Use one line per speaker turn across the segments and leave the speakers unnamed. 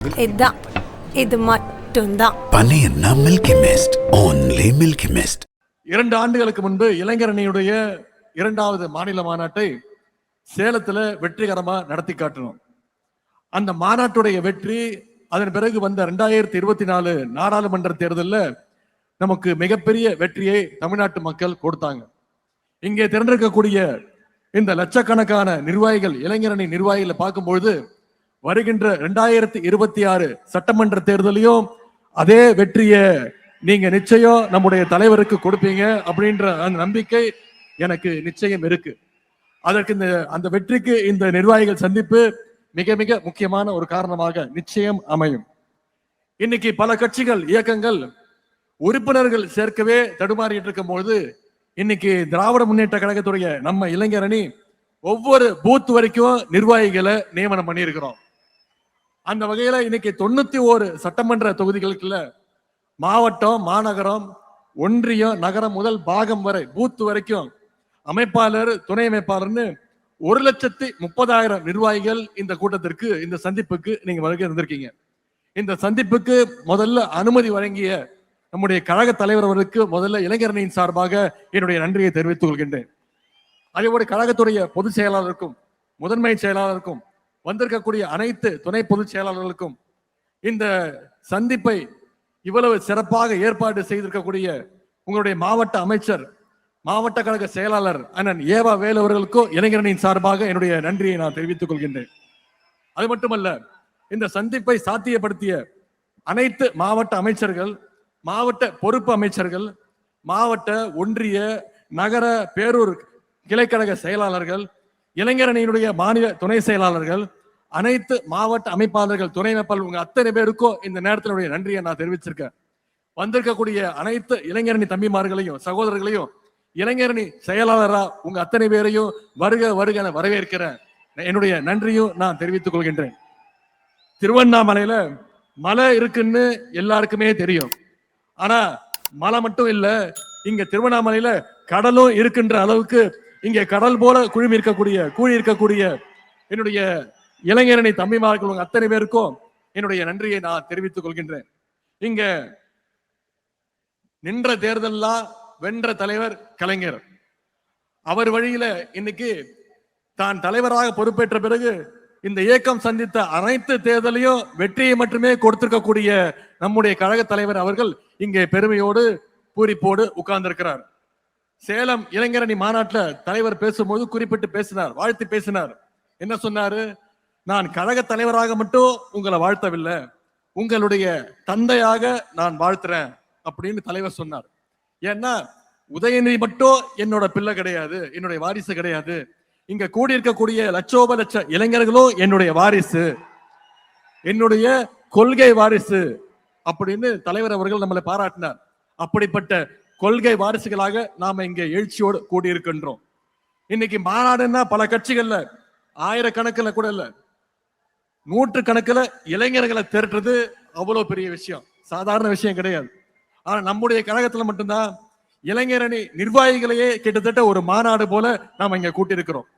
இது மட்டும்தான்
பனியன்னா Milky Mist, only Milky Mist.
2 ஆண்டுகளுக்கு முன்பு இளைஞரணியுடைய 2வது மாநில மாநாட்டை சேலத்துல வெற்றிகரமா நடத்தி காட்டணும். அந்த மாநாட்டுடைய வெற்றி, அதன் பிறகு வந்த 2024 நாடாளுமன்ற தேர்தலில் நமக்கு மிகப்பெரிய வெற்றியை தமிழ்நாட்டு மக்கள் கொடுத்தாங்க. இங்கே திரண்டிருக்கக்கூடிய இந்த லட்சக்கணக்கான நிர்வாகிகள், இளைஞரணி நிர்வாகிகளை பார்க்கும்பொழுது வருகின்ற 2026 சட்டமன்ற தேர்தலையும் அதே வெற்றியை நீங்க நிச்சயம் நம்முடைய தலைவருக்கு கொடுப்பீங்க அப்படின்ற அந்த நம்பிக்கை எனக்கு நிச்சயம் இருக்கு. அதற்கு அந்த வெற்றிக்கு இந்த நிர்வாகிகள் சந்திப்பு மிக மிக முக்கியமான ஒரு காரணமாக நிச்சயம் அமையும். இன்னைக்கு பல கட்சிகள், இயக்கங்கள் உறுப்பினர்கள் சேர்க்கவே தடுமாறிட்டு இருக்கும் பொழுது, இன்னைக்கு திராவிட முன்னேற்ற கழகத்துடைய நம்ம இளைஞரணி ஒவ்வொரு பூத் வரைக்கும் நிர்வாகிகளை நியமனம் பண்ணியிருக்கிறோம். அந்த வகையில இன்னைக்கு 91 சட்டமன்ற தொகுதிகளுக்குள்ள மாவட்டம், மாநகரம், ஒன்றியம், நகரம் முதல் பாகம் வரை பூத் வரைக்கும் அமைப்பாளர், துணை அமைப்பாளர்னு 1,30,000 நிர்வாகிகள் இந்த கூட்டத்திற்கு, இந்த சந்திப்புக்கு நீங்க வருகை இருந்திருக்கீங்க. இந்த சந்திப்புக்கு முதல்ல அனுமதி வழங்கிய நம்முடைய கழக தலைவர் அவருக்கு முதல்ல இளைஞரணியின் சார்பாக என்னுடைய நன்றியை தெரிவித்துக் கொள்கின்றேன். அதேபோல கழகத்துடைய பொதுச் செயலாளருக்கும், முதன்மை செயலாளருக்கும், வந்திருக்கக்கூடிய அனைத்து துணை பொதுச் செயலாளர்களுக்கும், இந்த சந்திப்பை இவ்வளவு சிறப்பாக ஏற்பாடு செய்திருக்கக்கூடிய உங்களுடைய மாவட்ட அமைச்சர், மாவட்ட கழக செயலாளர் அண்ணன் ஏவா வேலு அவர்களுக்கும் இளைஞரணியின் சார்பாக என்னுடைய நன்றியை நான் தெரிவித்துக் கொள்கின்றேன். அது மட்டுமல்ல, இந்த சந்திப்பை சாத்தியப்படுத்திய அனைத்து மாவட்ட அமைச்சர்கள், மாவட்ட பொறுப்பு அமைச்சர்கள், மாவட்ட, ஒன்றிய, நகர, பேரூர் கிளைக்கழக செயலாளர்கள், இளைஞரணியினுடைய மாநில துணை செயலாளர்கள், அனைத்து மாவட்ட அமைப்பாளர்கள், துணை அமைப்பாளர்கள், உங்க அத்தனை பேருக்கும் இந்த நேரத்தினுடைய நன்றியை நான் தெரிவிச்சிருக்கேன். வந்திருக்கக்கூடிய அனைத்து இளைஞரணி தம்பிமார்களையும் சகோதரர்களையும், இளைஞரணி செயலாளரா உங்க அத்தனை பேரையும் வருக வருக என வரவேற்கிறேன். என்னுடைய நன்றியும் நான் தெரிவித்துக் கொள்கின்றேன். திருவண்ணாமலையில மலை இருக்குன்னு எல்லாருக்குமே தெரியும். ஆனா மலை மட்டும் இல்ல, இங்க திருவண்ணாமலையில கடலும் இருக்கின்ற அளவுக்கு இங்கே கடல் போல கூழி இருக்கக்கூடிய என்னுடைய இளைஞரணி தம்பிமார்கள் உங்க அத்தனை பேருக்கும் என்னுடைய நன்றியை நான் தெரிவித்துக் கொள்கின்றேன். இங்க நின்ற தேர்தல்லாம் வென்ற தலைவர் கலைஞர். அவர் வழியில இன்னைக்கு தான் தலைவராக பொறுப்பேற்ற பிறகு இந்த இயக்கம் சந்தித்த அனைத்து தேர்தலையும் வெற்றியை மட்டுமே கொடுத்திருக்கக்கூடிய நம்முடைய கழக தலைவர் அவர்கள் இங்கே பெருமையோடு பூரிப்போடு உட்கார்ந்திருக்கிறார். சேலம் இளைஞரணி மாநாட்டில் தலைவர் பேசும்போது குறிப்பிட்டு பேசினார், வாழ்த்து பேசினார். என்ன சொன்னாரு? நான் கழக தலைவராக மட்டும் உங்களை வாழ்த்தவில்லை, உங்களுடைய தந்தையாக நான் வாழ்த்துறேன் அப்படின்னு தலைவர் சொன்னார். ஏன்னா உதயநிதி மட்டும் என்னோட பிள்ளை கிடையாது, என்னுடைய வாரிசு கிடையாது, இங்க கூடியிருக்கக்கூடிய லட்சோப லட்ச இளைஞர்களும் என்னுடைய வாரிசு, என்னுடைய கொள்கை வாரிசு அப்படின்னு தலைவர் அவர்கள் நம்மளை பாராட்டினார். அப்படிப்பட்ட கொள்கை வாரிசுகளாக நாம இங்க எழுச்சியோடு கூடியிருக்கின்றோம். இன்னைக்கு மாநாடுன்னா பல கட்சிகள்ல ஆயிரக்கணக்கில் கூட இல்ல, 100 கணக்கில் இளைஞர்களை திரட்டுறது அவ்வளவு பெரிய விஷயம், சாதாரண விஷயம் கிடையாது. ஆனா நம்முடைய கழகத்துல மட்டும்தான் இளைஞரணி நிர்வாகிகளையே கிட்டத்தட்ட ஒரு மாநாடு போல நாம இங்க கூட்டியிருக்கிறோம்.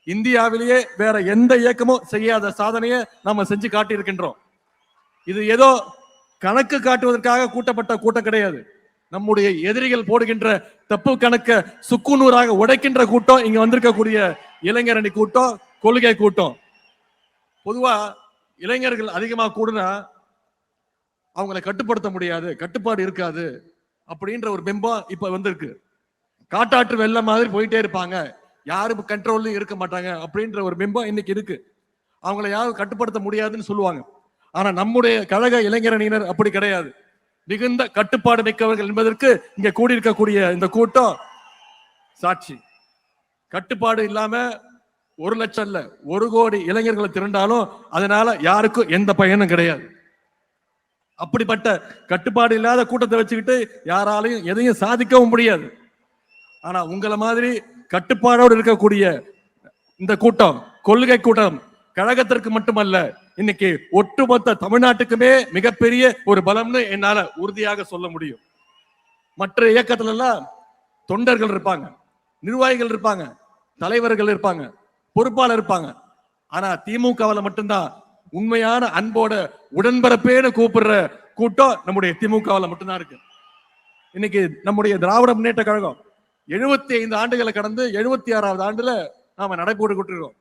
இந்தியாவிலேயே வேற எந்த இயக்கமும் செய்யாத சாதனையை நாம செஞ்சு காட்டியிருக்கின்றோம். இது ஏதோ கணக்கு காட்டுவதற்காக கூட்டப்பட்ட கூட்டம் கிடையாது. நம்முடைய எதிரிகள் போடுகின்ற தப்பு கணக்க சுக்குநூறாக உடைக்கின்ற கூட்டம் இங்க வந்திருக்கக்கூடிய இளைஞரணி கூட்டம், கொள்கை கூட்டம். பொதுவா இளைஞர்கள் அதிகமா கூடுனா அவங்களை கட்டுப்படுத்த முடியாது, கட்டுப்பாடு இருக்காது அப்படின்ற ஒரு பிம்பம் இப்ப வந்திருக்கு. காட்டாற்று வெள்ளம் மாதிரி போயிட்டே இருப்பாங்க, யாரும் கண்ட்ரோல்லையும் இருக்க மாட்டாங்க அப்படின்ற ஒரு பிம்பம் இன்னைக்கு இருக்கு. அவங்களை யாரும் கட்டுப்படுத்த முடியாதுன்னு சொல்லுவாங்க. ஆனா நம்முடைய கழக இளைஞரணியினர் அப்படி கிடையாது, மிகுந்த கட்டுப்பாடு மிக்கவர்கள் என்பதற்கு இங்க கூடியிருக்கக்கூடிய இந்த கூட்டம் சாட்சி. கட்டுப்பாடு இல்லாம 1 லட்சம் இல்ல, 1 கோடி இளைஞர்களை திரண்டாலும் அதனால யாருக்கும் எந்த பயனும் கிடையாது. அப்படிப்பட்ட கட்டுப்பாடு இல்லாத கூட்டத்தை வச்சுக்கிட்டு யாராலையும் எதையும் சாதிக்கவும் முடியாது. ஆனா உங்களை மாதிரி கட்டுப்பாடோடு இருக்கக்கூடிய இந்த கூட்டம், கொள்கை கூட்டம், கழகத்திற்கு மட்டுமல்ல, இன்னைக்கு ஒட்டுமொத்த தமிழ்நாட்டுக்குமே மிகப்பெரிய ஒரு பலம்னு என்னால உறுதியாக சொல்ல முடியும். மற்ற இயக்கத்துல எல்லாம் தொண்டர்கள் இருப்பாங்க, நிர்வாகிகள் இருப்பாங்க, தலைவர்கள் இருப்பாங்க, பொறுப்பாளர் இருப்பாங்க. ஆனா திமுகவில் மட்டும்தான் உண்மையான அன்போட உடன்பிறப்பேன்னு கூப்பிடுற கூட்டம் நம்முடைய திமுகவில் மட்டும்தான் இருக்கு. இன்னைக்கு நம்முடைய திராவிட முன்னேற்ற கழகம் 75 ஆண்டுகளை கடந்து 76வது ஆண்டுல நாம நடைபோட்டு இருக்கோம்.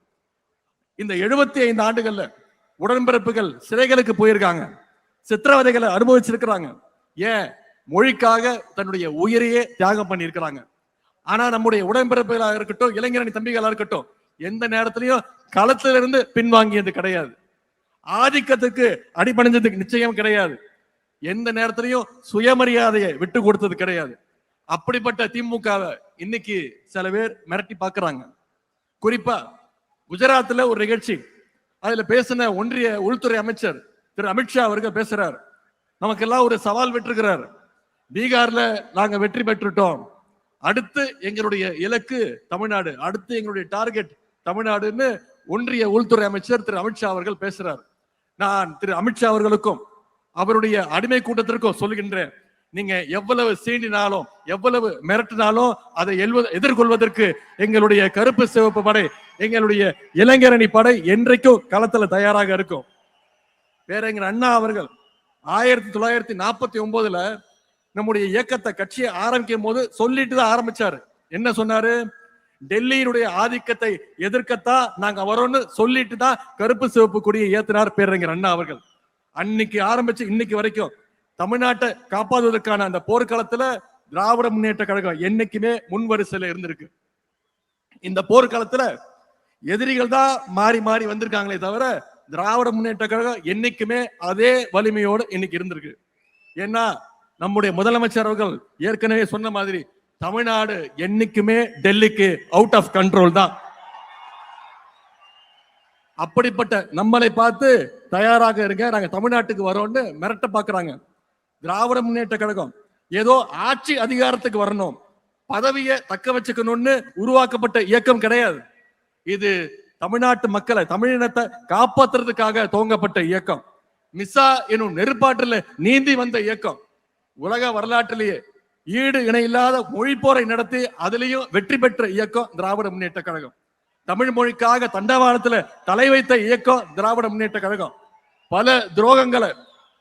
இந்த 75 ஆண்டுகள்ல உடன்பிறப்புகள் சிறைகளுக்கு போயிருக்காங்க, சித்திரவதைகளை அனுபவிச்சிருக்கிறாங்க, ஏன் மொழிக்காக தன்னுடைய உயிரையே தியாகம் பண்ணி இருக்கிறாங்க. ஆனா நம்முடைய உடன்பிறப்புகளாக இருக்கட்டும், இளைஞரணி தம்பிகளா இருக்கட்டும், எந்த நேரத்திலையும் களத்திலிருந்து பின்வாங்கியது கிடையாது, ஆதிக்கத்துக்கு அடிபணிஞ்சதுக்கு நிச்சயம் கிடையாது, எந்த நேரத்திலையும் சுயமரியாதையை விட்டு கொடுத்தது கிடையாது. அப்படிப்பட்ட திமுகவை இன்னைக்கு சில பேர் மிரட்டி பார்க்கறாங்க. குறிப்பா குஜராத்ல ஒரு நிகழ்ச்சி, அதுல பேசின ஒன்றிய உள்துறை அமைச்சர் திரு அமித்ஷா அவர்கள் பேசுறார், நமக்கெல்லாம் ஒரு சவால் விட்டுருக்கிறார், பீகார்ல நாங்க வெற்றி பெற்றுட்டோம், அடுத்து எங்களுடைய இலக்கு தமிழ்நாடு, அடுத்து எங்களுடைய டார்கெட் தமிழ்நாடுன்னு ஒன்றிய உள்துறை அமைச்சர் திரு அமித்ஷா அவர்கள் பேசுறார். நான் திரு அமித்ஷா அவர்களுக்கும் அவருடைய அடிமை கூட்டத்திற்கும் சொல்லுகின்றேன், நீங்க எவ்வளவு சீண்டினாலும் எவ்வளவு மிரட்டினாலும் அதை எதிர்கொள்வதற்கு எங்களுடைய கருப்பு சிவப்பு படை, எங்களுடைய இளைஞரணி படை என்றைக்கும் களத்துல தயாராக இருக்கும். பேரறிஞர் அண்ணா அவர்கள் 1949ல நம்முடைய இயக்கத்தை கட்சியை ஆரம்பிக்கும் போது சொல்லிட்டு தான் ஆரம்பிச்சாரு. என்ன சொன்னாரு? டெல்லியினுடைய ஆதிக்கத்தை எதிர்க்கத்தான் நாங்க வரோம்னு சொல்லிட்டு தான் கருப்பு சிவப்பு கொடியை ஏத்தினார் பேரறிஞர் அண்ணா அவர்கள். அன்னைக்கு ஆரம்பிச்சு இன்னைக்கு வரைக்கும் தமிழ்நாட்டை காப்பாற்றுவதற்கான அந்த போர்க்களத்துல திராவிட முன்னேற்ற கழகம் என்னைக்குமே முன்வரிசையில இருந்திருக்கு. இந்த போர்க்களத்துல எதிரிகள் தான் மாறி மாறி வந்திருக்காங்களே தவிர திராவிட முன்னேற்ற கழகம் என்னைக்குமே அதே வலிமையோடு இன்னைக்கு இருந்திருக்கு. ஏன்னா நம்முடைய முதலமைச்சர் அவர்கள் ஏற்கனவே சொன்ன மாதிரி தமிழ்நாடு என்னைக்குமே டெல்லிக்கு அவுட் ஆஃப் கண்ட்ரோல் தான். அப்படிப்பட்ட நம்மளை பார்த்து தயாராக இருங்க, நாங்க தமிழ்நாட்டுக்கு வரோம்னு மிரட்ட பாக்குறாங்க. திராவிட முன்னேற்ற கழகம் ஏதோ ஆட்சி அதிகாரத்துக்கு வரணும், பதவியை தக்க வச்சுக்கணும்னு உருவாக்கப்பட்ட இயக்கம் கிடையாது. இது தமிழ்நாட்டு மக்களை, தமிழினத்தை காப்பாற்றுறதுக்காக துவங்கப்பட்ட இயக்கம். மிசா எனும் நெருப்பாற்றில் நீந்தி வந்த இயக்கம். உலக வரலாற்றிலேயே ஈடு இணையில்லாத மொழி போரை நடத்தி அதிலையும் வெற்றி பெற்ற இயக்கம் திராவிட முன்னேற்ற கழகம். தமிழ் மொழிக்காக தண்டவாளத்துல தலை வைத்த இயக்கம் திராவிட முன்னேற்ற கழகம். பல துரோகங்களை,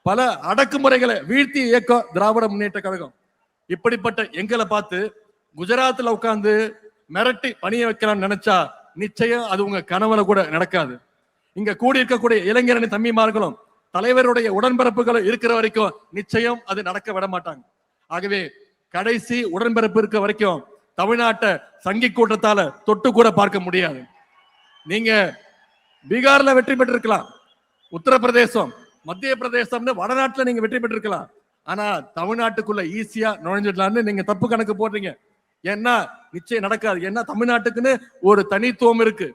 பல அடக்குமுறைகளை வீழ்த்திய இயக்கம் திராவிட முன்னேற்ற கழகம். இப்படிப்பட்ட எங்களை பார்த்து குஜராத்ல உட்கார்ந்து மிரட்டி பணிய வைக்கலாம்னு நினைச்சா நிச்சயம் அது உங்க கனவுல கூட நடக்காது. இங்க கூடி இருக்கக்கூடிய இளைஞரணி தம்பிமார்களும் தலைவருடைய உடன்பிறப்புகளும் இருக்கிற வரைக்கும் நிச்சயம் அது நடக்க விட மாட்டாங்க. ஆகவே கடைசி உடன்பிறப்பு இருக்க வரைக்கும் தமிழ்நாட்டை சங்கி கூட்டத்தால தொட்டு கூட பார்க்க முடியாது. நீங்க பீகார்ல வெற்றி பெற்றிருக்கலாம், உத்தரப்பிரதேசம், மத்திய பிரதேசம்னு வடநாட்டுல நீங்க வெற்றி பெற்றிருக்கலாம், ஆனா தமிழ்நாட்டுக்குள்ள ஈஸியா நுழைஞ்சிடலாம்னு நீங்க தப்பு கணக்கு போடுறீங்க. ஏன்னா நிச்சயம் நடக்காது. ஏன்னா தமிழ்நாட்டுக்குன்னு ஒரு தனித்துவம் இருக்கு.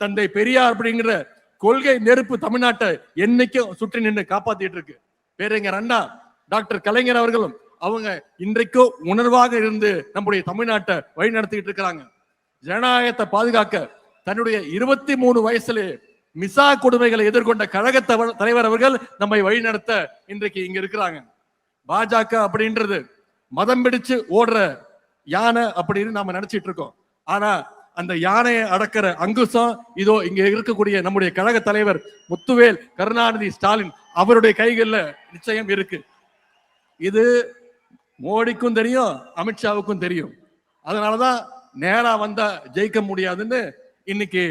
தந்தை பெரியார் அப்படிங்கிற கொள்கை நெருப்பு தமிழ்நாட்டை என்னைக்கும் சுற்றி நின்று காப்பாத்திட்டு இருக்கு. பேரறிஞர் அண்ணா, டாக்டர் கலைஞர் அவர்களும் அவங்க இன்றைக்கும் உணர்வாக இருந்து நம்முடைய தமிழ்நாட்டை வழி நடத்திட்டு இருக்கிறாங்க. ஜனநாயகத்தை பாதுகாக்க தன்னுடைய 23 வயசுல மிசா கொடுமைகளை எதிர்கொண்ட கழக தலைவர் அவர்கள் நம்மை வழி நடத்த இன்றைக்கு இங்க இருக்கிறாங்க. பாஜக அப்படின்றது மதம் பிடிச்சு ஓடுற யானை அப்படின்னு நாம நினைச்சிட்டு இருக்கோம். ஆனா அந்த யானையை அடக்கிற அங்குசம் இதோ இங்க இருக்கக்கூடிய நம்முடைய கழக தலைவர் முத்துவேல் கருணாநிதி ஸ்டாலின் அவருடைய கைகள்ல நிச்சயம் இருக்கு. இது மோடிக்கும் தெரியும், அமித்ஷாவுக்கும் தெரியும். அதனாலதான் நேரா வந்தா ஜெயிக்க முடியாதுன்னு இன்னைக்கு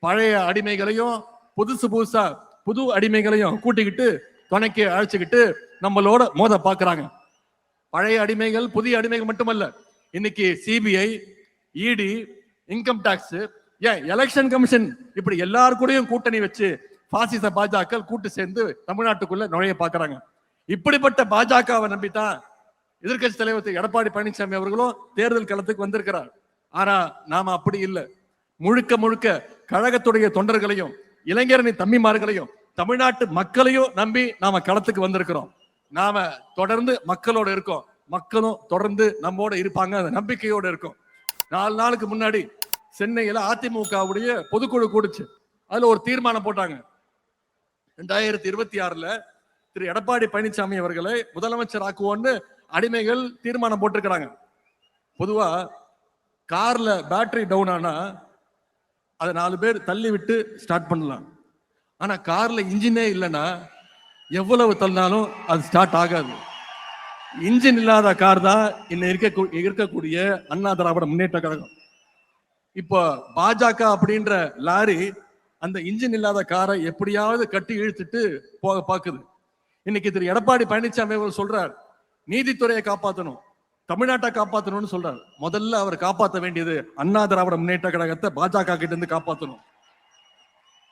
பழைய அடிமைகளையும் புதுசா புது அடிமைகளையும் கூட்டிக்கிட்டு துணைக்கு அழைச்சுக்கிட்டு நம்மளோட மோத பாக்குறாங்க. பழைய அடிமைகள் புதிய அடிமைகள் மட்டுமல்ல, இன்னைக்கு சிபிஐ, இடி, இன்கம் டாக்ஸ், ஏன் எலெக்ஷன் கமிஷன், இப்படி எல்லாரும் கூடயும் கூட்டணி வச்சு பாசிச பாஜக கூட்டு சேர்ந்து தமிழ்நாட்டுக்குள்ள நுழைய பாக்குறாங்க. இப்படிப்பட்ட பாஜகவை நம்பித்தான் எதிர்கட்சி தலைவர் திரு எடப்பாடி பழனிசாமி அவர்களும் தேர்தல் களத்துக்கு வந்திருக்கிறார். ஆனா நாம அப்படி இல்லை. முழுக்க முழுக்க கழகத்துடைய தொண்டர்களையும் இளைஞரணி தம்பிமார்களையும் தமிழ்நாட்டு மக்களையும் நம்பி நாம களத்துக்கு வந்திருக்கிறோம். நாம தொடர்ந்து மக்களோட இருக்கோம், மக்களும் தொடர்ந்து நம்மோட இருப்பாங்க, அந்த நம்பிக்கையோட இருக்கும். 4 நாளுக்கு முன்னாடி சென்னையில அதிமுகவுடைய பொதுக்குழு கூடுச்சு. அதுல ஒரு தீர்மானம் போட்டாங்க. 2026ல திரு எடப்பாடி பழனிசாமி அவர்களை முதலமைச்சர் ஆக்குவோன்னு அடிமைகள் தீர்மானம் போட்டிருக்கிறாங்க. பொதுவா கார்ல பேட்டரி டவுன் ஆனா அதை 4 பேர் தள்ளி விட்டு ஸ்டார்ட் பண்ணலாம். ஆனா கார்ல இன்ஜினே இல்லைன்னா எவ்வளவு தள்ளினாலும் அது ஸ்டார்ட் ஆகாது. இன்ஜின் இல்லாத கார் தான் இருக்கக்கூடிய அண்ணா திராவிட முன்னேற்ற கழகம். இப்போ பாஜக அப்படின்ற லாரி அந்த இன்ஜின் இல்லாத காரை எப்படியாவது கட்டி இழுத்துட்டு போக பாக்குது. இன்னைக்கு திரு எடப்பாடி பழனிசாமி அவர் சொல்றார், நீதித்துறையை காப்பாற்றணும், தமிழ்நாட்டை காப்பாற்றணும்னு சொல்றாரு. முதல்ல அவர் காப்பாற்ற வேண்டியது அண்ணா திராவிட முன்னேற்ற கழகத்தை பாஜக கிட்ட இருந்து காப்பாற்றணும்.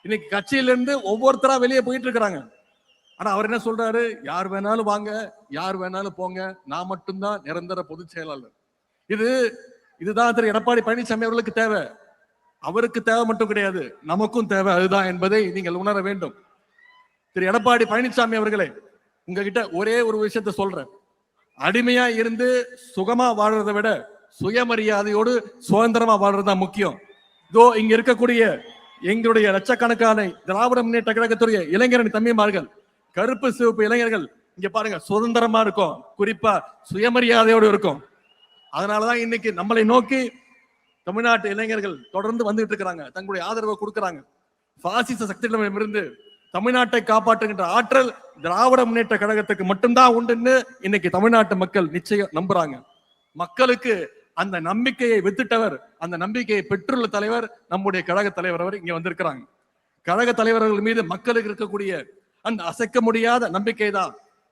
இன்னைக்கு கட்சியில இருந்து ஒவ்வொருத்தரா வெளியே போயிட்டு இருக்கிறாங்க. ஆனா அவர் என்ன சொல்றாரு, யார் வேணாலும் வாங்க, யார் வேணாலும் போங்க, நான் மட்டும்தான் நிரந்தர பொதுச் செயலாளர். இதுதான் திரு எடப்பாடி பழனிசாமி அவர்களுக்கு தேவை. அவருக்கு தேவை மட்டும் கிடையாது, நமக்கும் தேவை அதுதான் என்பதை நீங்கள் உணர வேண்டும். திரு எடப்பாடி பழனிசாமி அவர்களே, உங்ககிட்ட ஒரே ஒரு விஷயத்த சொல்றேன். அடிமையா இருந்து சுகமா வாழ்றதை விட சுயமரியாதையோடு சுதந்திரமா வாழ்றதுதான் முக்கியம். இதோ இங்க இருக்கக்கூடிய எங்களுடைய லட்சக்கணக்கான திராவிட முன்னேற்ற கழகத்துடைய இளைஞரணி தம்பிமார்கள், கருப்பு சிவப்பு இளைஞர்கள் இங்க பாருங்க, சுதந்திரமா இருக்கும், குறிப்பா சுயமரியாதையோடு இருக்கும். அதனாலதான் இன்னைக்கு நம்மளை நோக்கி தமிழ்நாட்டு இளைஞர்கள் தொடர்ந்து வந்துட்டு இருக்கிறாங்க, தங்களுடைய ஆதரவை கொடுக்கிறாங்க. பாசிச சக்திகளிடமிருந்து தமிழ்நாட்டை காப்பாற்றுகின்ற ஆற்றல் திராவிட முன்னேற்ற கழகத்துக்கு மட்டும்தான் உண்டுன்னு இன்னைக்கு தமிழ்நாட்டு மக்கள் நிச்சயம் நம்புறாங்க. மக்களுக்கு அந்த நம்பிக்கையை வித்துட்டவர், அந்த நம்பிக்கையை பெற்றுள்ள தலைவர் நம்முடைய கழக தலைவர் அவர் இங்க வந்திருக்கிறாங்க. கழக தலைவர்கள் மீது மக்களுக்கு இருக்கக்கூடிய அந்த அசைக்க முடியாத நம்பிக்கை தான்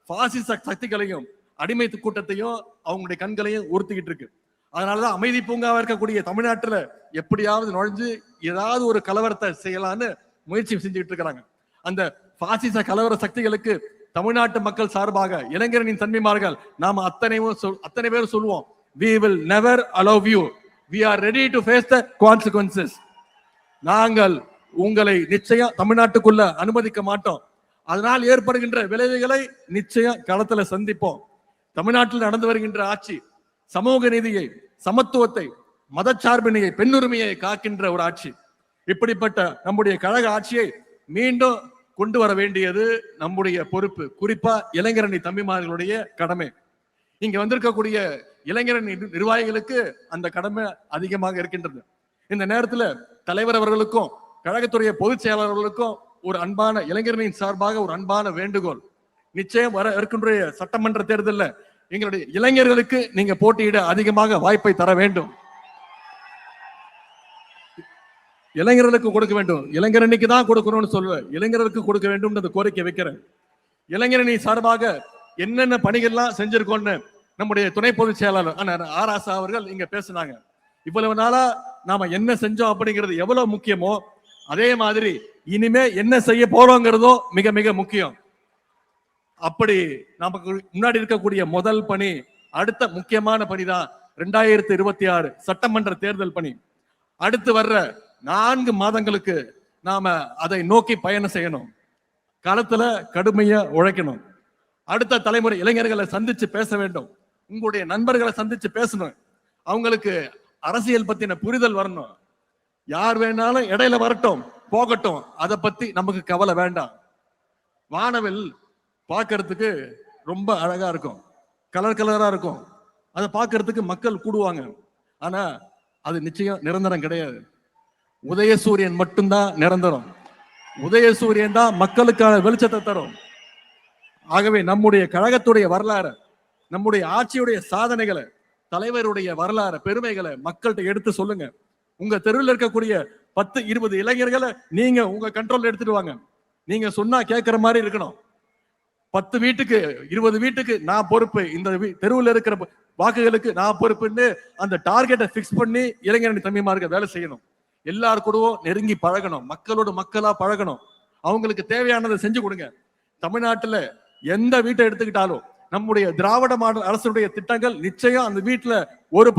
பாசிச சக்திகளையும் அடிமை கூட்டத்தையும் அவங்களுடைய கண்களையும் உறுத்திக்கிட்டு இருக்கு. அதனாலதான் அமைதி பூங்காவா இருக்கக்கூடிய தமிழ்நாட்டுல எப்படியாவது நுழைஞ்சு ஏதாவது ஒரு கலவரத்தை செய்யலான்னு முயற்சி செஞ்சுட்டு இருக்கிறாங்க. அந்த பாசிச கலவர சக்திகளுக்கு தமிழ்நாட்டு மக்கள் சார்பாக இளைஞரின் தன்மைமார்கள் நாம அத்தனை பேர் சொல்லுவோம், we will never allow you, we are ready to face the consequences. நாங்கள் உங்களை நிச்சயம் தமிழ்நாட்டுக்குள்ள அனுமதிக்க மாட்டோம். அதனால் ஏற்படுகின்ற விளைவுகளை நிச்சயம் களத்துல சந்திப்போம். தமிழ்நாட்டில் நடந்து வருகின்ற ஆட்சி சமூக நீதியை, சமத்துவத்தை, மதச்சார்பினையை, பெண்ணுரிமையை காக்கின்ற ஒரு ஆட்சி. இப்படிப்பட்ட நம்முடைய கழக ஆட்சியை மீண்டும் கொண்டு வர வேண்டியது நம்முடைய பொறுப்பு, குறிப்பா இளைஞரணி தம்பிமார்களுடைய கடமை. இங்க வந்திருக்கக்கூடிய இளைஞரணி நிர்வாகிகளுக்கு அந்த கடமை அதிகமாக இருக்கின்றது. இந்த நேரத்துல தலைவர் அவர்களுக்கும் கழகத்துடைய பொதுச் செயலாளர்களுக்கும் ஒரு அன்பான இளைஞர்களின் சார்பாக ஒரு அன்பான வேண்டுகோள். நிச்சயம் வர இருக்கின்ற சட்டமன்ற தேர்தலில் எங்களுடைய இளைஞர்களுக்கு நீங்க போட்டியிட அதிகமாக வாய்ப்பை தர வேண்டும். இளைஞர்களுக்கு கொடுக்க வேண்டும், இளைஞரணிக்கு தான் கொடுக்கணும்னு சொல்லுவேன், இளைஞர்களுக்கு கொடுக்க வேண்டும் கோரிக்கை வைக்கிறேன். இளைஞரணி சார்பாக என்னென்ன பணிகள்லாம் செஞ்சிருக்கோம்னு நம்முடைய துணை பொதுச் செயலாளர் ஆராசா அவர்கள் இங்க பேசினாங்க. இவ்வளவு நாளா நாம என்ன செஞ்சோம் அப்படிங்கிறது எவ்வளவு முக்கியமோ அதே மாதிரி இனிமே என்ன செய்ய போறோங்கிறதும் மிக மிக முக்கியம். அப்படி நமக்கு முன்னாடி இருக்கக்கூடிய முதல் பணி, அடுத்த முக்கியமான பணி தான் 2026 சட்டமன்ற தேர்தல் பணி. அடுத்து வர்ற 4 மாதங்களுக்கு நாம அதை நோக்கி பயணம் செய்யணும். களத்துல கடுமையா உழைக்கணும். அடுத்த தலைமுறை இளைஞர்களை சந்திச்சு பேச வேண்டும். உங்களுடைய நண்பர்களை சந்திச்சு பேசணும். அவங்களுக்கு அரசியல் பத்தின புரிதல் வரணும். யார் வேணாலும் இடையில வரட்டும் போகட்டும், அதை பத்தி நமக்கு கவலை வேண்டாம். வானவில் பார்க்கறதுக்கு ரொம்ப அழகா இருக்கும், கலர் கலரா இருக்கும், அதை பார்க்கறதுக்கு மக்கள் கூடுவாங்க. ஆனா அது நிச்சயம் நிரந்தரம் கிடையாது. உதயசூரியன் மட்டும்தான் நிரந்தரம். உதயசூரியன் தான் மக்களுக்கான வெளிச்சத்தை தரும். ஆகவே நம்முடைய கழகத்துடைய வரலாறு, நம்முடைய ஆட்சியுடைய சாதனைகளை, தலைவருடைய வரலாறு, பெருமைகளை மக்கள்கிட்ட எடுத்து சொல்லுங்க. உங்க தெருவில் இருக்கக்கூடிய 10-20 இளைஞர்களை நீங்க உங்க கண்ட்ரோல் எடுத்துட்டு வாங்க. நீங்க சொன்னா கேட்கிற மாதிரி இருக்கணும். 10 வீட்டுக்கு 20 வீட்டுக்கு நான் பொறுப்பு, இந்த தெருவில் இருக்கிற வாக்குகளுக்கு நான் பொறுப்புன்னு அந்த டார்கெட்டை பிக்ஸ் பண்ணி இளைஞரணி தம்பிமார்கள் வேலை செய்யணும். எல்லார் கூடவும் நெருங்கி பழகணும், மக்களோட மக்களா பழகணும். அவங்களுக்கு தேவையானதை செஞ்சு கொடுங்க. தமிழ்நாட்டுல எந்த வீட்டை எடுத்துக்கிட்டாலும் நம்முடைய திராவிட மாடல் அரசுடைய திட்டங்கள் நிச்சயம் அந்த வீட்டுல ஒரு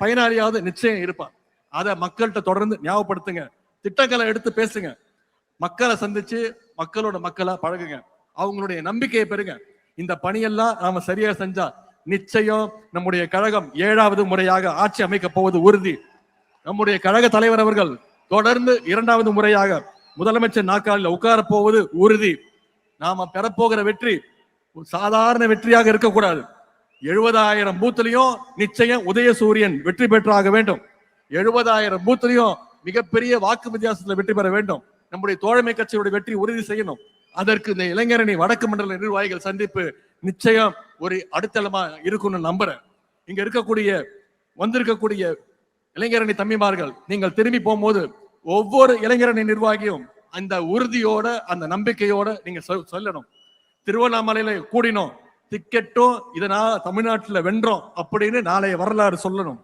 பயனாளியாவது நிச்சயம் இருப்பான். அதை மக்கள்கிட்ட தொடர்ந்து ஞாபகப்படுத்துங்க. திட்டங்களை எடுத்து பேசுங்க. மக்களை சந்திச்சு மக்களோட மக்களா பழகுங்க. அவங்களுடைய நம்பிக்கையை பெறுங்க. இந்த பணியெல்லாம் நாம சரியா செஞ்சா நிச்சயம் நம்முடைய கழகம் 7வது முறையாக ஆட்சி அமைக்க போவது உறுதி. நம்முடைய கழக தலைவர் அவர்கள் தொடர்ந்து 2வது முறையாக முதலமைச்சர் நாற்காலில் உட்கார போவது உறுதி. நாம பெறப்போகிற வெற்றி சாதாரண வெற்றியாக இருக்கக்கூடாது. 70,000 பூத்துலயும் நிச்சயம் உதயசூரியன் வெற்றி பெற்றாக வேண்டும். 70,000 பூத்துலயும் மிகப்பெரிய வாக்கு வித்தியாசத்துல வெற்றி பெற வேண்டும். நம்முடைய தோழமை கட்சியுடைய வெற்றி உறுதி செய்யணும். அதற்கு இந்த இளைஞரணி வடக்கு மண்டல நிர்வாகிகள் சந்திப்பு நிச்சயம் ஒரு அடித்தளமா இருக்கும்னு நம்புறேன். இங்க வந்திருக்கக்கூடிய இளைஞரணி தம்பிமார்கள், நீங்கள் திரும்பி போகும்போது ஒவ்வொரு இளைஞரணி நிர்வாகியும் அந்த உறுதியோட அந்த நம்பிக்கையோட நீங்க சொல்லணும். திருவண்ணாமலையில கூடினோம், டிக்கெட்டும் இதனால தமிழ்நாட்டில் வென்றோம் அப்படின்னு நாளைய வரலாறு சொல்லணும்.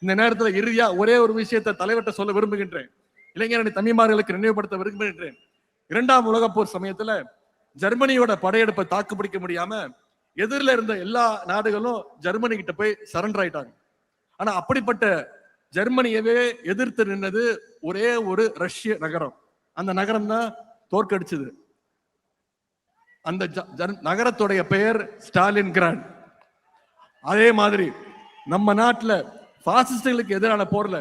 இந்த நேரத்தில் இறுதியா ஒரே ஒரு விஷயத்தை தலைவர்கிட்ட சொல்ல விரும்புகின்றேன். இளைஞரணி தம்பிமார்களுக்கு நினைவுபடுத்த விரும்புகின்றேன். 2ஆம் உலகப் போர் சமயத்துல ஜெர்மனியோட படையெடுப்பை தாக்கு பிடிக்க முடியாம எதிரில இருந்த எல்லா நாடுகளும் ஜெர்மனி கிட்ட போய் சரண்டர் ஆயிட்டாங்க. ஆனா அப்படிப்பட்ட ஜெர்மனியவே எதிர்த்து நின்னது ஒரே ஒரு ரஷ்ய நகரம். அந்த நகரம் தான் தோற்கடிச்சது. அந்த நகரத்துடைய பெயர் ஸ்டாலின் கிராட். அதே மாதிரி நம்ம நாட்டுல பாசிஸ்டுகளுக்கு எதிரான போர்ல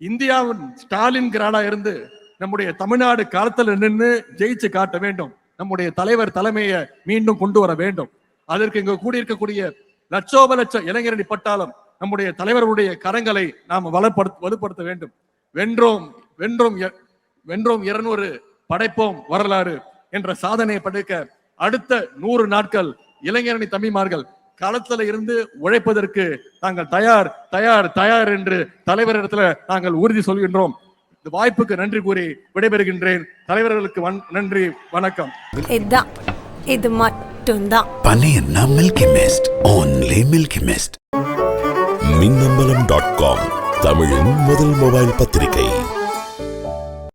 இந்தியாவின் ஸ்டாலின் கிராடா இருந்து நம்முடைய தமிழ்நாடு காலத்துல நின்று ஜெயிச்சு காட்ட வேண்டும். நம்முடைய தலைவர் தலைமையை மீண்டும் கொண்டு வர வேண்டும். அதற்கு இங்க கூடியிருக்கக்கூடிய லட்சோப லட்சம் இளைஞரணி பட்டாளம் நம்முடைய தலைவருடைய கரங்களை நாம் வலுப்படுத்த வேண்டும். வென்றோம் 200 படைப்போம் வரலாறு என்ற சாதனையை படைக்க அடுத்த 100 நாட்கள் இளைஞரணி தம்பிமார்கள் களத்துல இருந்து உழைப்பதற்கு நாங்கள் தயார் தயார் தயார் என்று தலைவரிடத்துல நாங்கள் உறுதி சொல்கின்றோம். இந்த வாய்ப்புக்கு நன்றி கூறி விடைபெறுகின்றேன். தலைவர்களுக்கு நன்றி, வணக்கம்.
இது மட்டும்தான்
பன்னியன்னா Milky Mist, only Milky Mist.
மின்னம்பலம்.com தமிழின் முதல் மொபைல் பத்திரிகை.